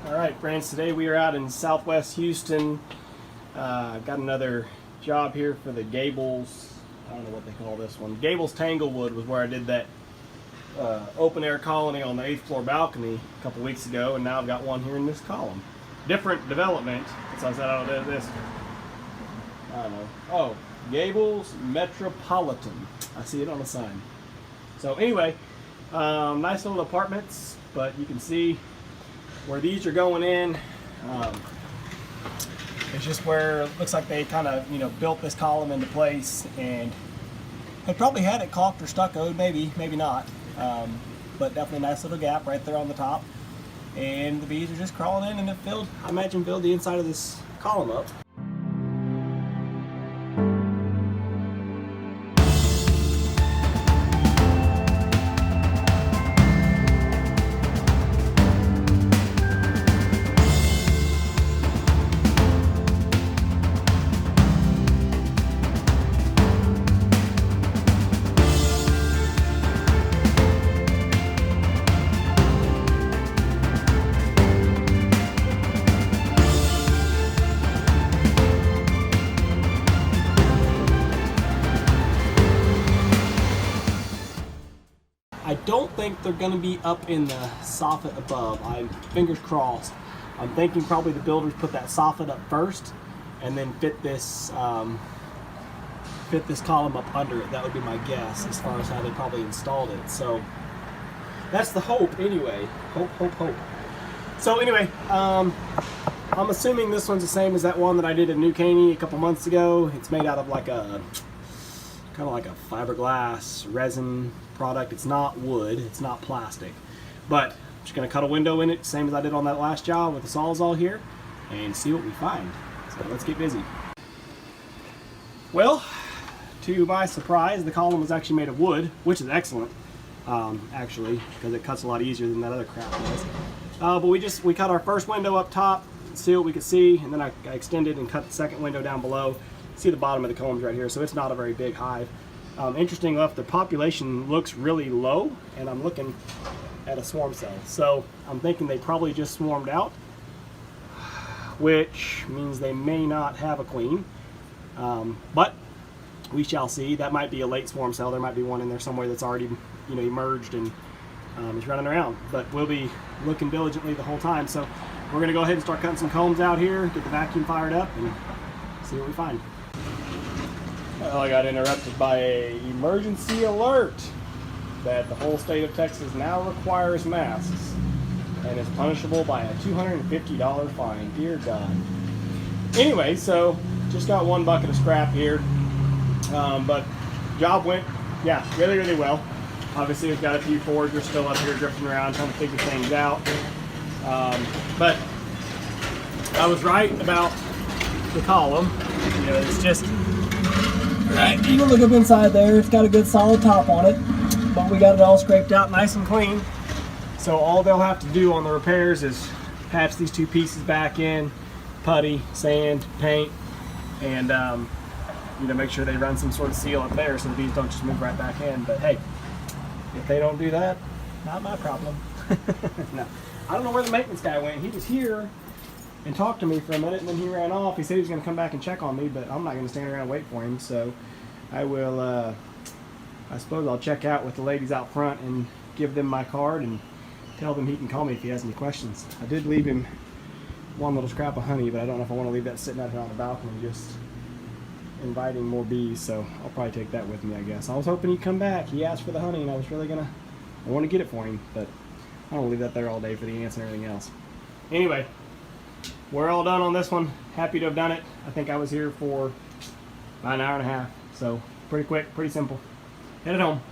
Alright friends, today we are out in southwest Houston. Got another job here for the Gables, I don't know what they call this one. Gables Tanglewood was where I did that open air colony on the 8th floor balcony a couple weeks ago, and now I've got one here in this column. Different development, so I said I'll do this. I don't know. Oh, Gables Metropolitan. I see it on the sign. So anyway, nice little apartments, but you can see where these are going in. It's just where it looks like they kind of, built this column into place, and they probably had it caulked or stuccoed, maybe not. But definitely a nice little gap right there on the top. And the bees are just crawling in, and it filled, I imagine, filled the inside of this column up. I don't think they're going to be up in the soffit above. I'm fingers crossed. I'm thinking probably the builders put that soffit up first and then fit this column up under it. That would be my guess as far as how they probably installed it. So that's the hope anyway. Hope. So anyway, I'm assuming this one's the same as that one that I did in New Caney a couple months ago. It's made out of like a kind of like a fiberglass resin product. It's not wood, it's not plastic, but I'm just going to cut a window in it, same as I did on that last job with the Sawzall here, and see what we find. So let's get busy. Well, to my surprise, the column was actually made of wood, which is excellent, actually, because it cuts a lot easier than that other crap does. But we cut our first window up top, see what we could see, and then I extended and cut the second window down below. See the bottom of the combs right here, so it's not a very big hive. Interesting enough, the population looks really low, and I'm looking at a swarm cell. So I'm thinking they probably just swarmed out, which means they may not have a queen. But we shall see. That might be a late swarm cell. There might be one in there somewhere that's already, emerged and is running around. But we'll be looking diligently the whole time. So we're going to go ahead and start cutting some combs out here, get the vacuum fired up, and see what we find. Well, I got interrupted by an emergency alert that the whole state of Texas now requires masks and is punishable by a $250 fine. Dear God. Anyway, so just got one bucket of scrap here, but job went, really well. Obviously, we've got a few foragers still up here drifting around trying to figure things out, but I was right about the column. It's just right, you can look up inside there, it's got a good solid top on it, but we got it all scraped out nice and clean. So all they'll have to do on the repairs is patch these two pieces back in, putty, sand, paint, and make sure they run some sort of seal up there so the bees don't just move right back in. But hey, if they don't do that, not my problem. No, I don't know where the maintenance guy went. He was here and talked to me for a minute, and then he ran off. He said he was going to come back and check on me, but I'm not going to stand around and wait for him. So I will, I suppose I'll check out with the ladies out front and give them my card and tell them he can call me if he has any questions. I did leave him one little scrap of honey, but I don't know if I want to leave that sitting out here on the balcony just inviting more bees, so I'll probably take that with me, I guess. I was hoping he'd come back. He asked for the honey, and I was really I want to get it for him, but I don't want to leave that there all day for the ants and everything else. Anyway, we're all done on this one. Happy to have done it. I think I was here for about an hour and a half. So pretty quick, pretty simple. Headed home.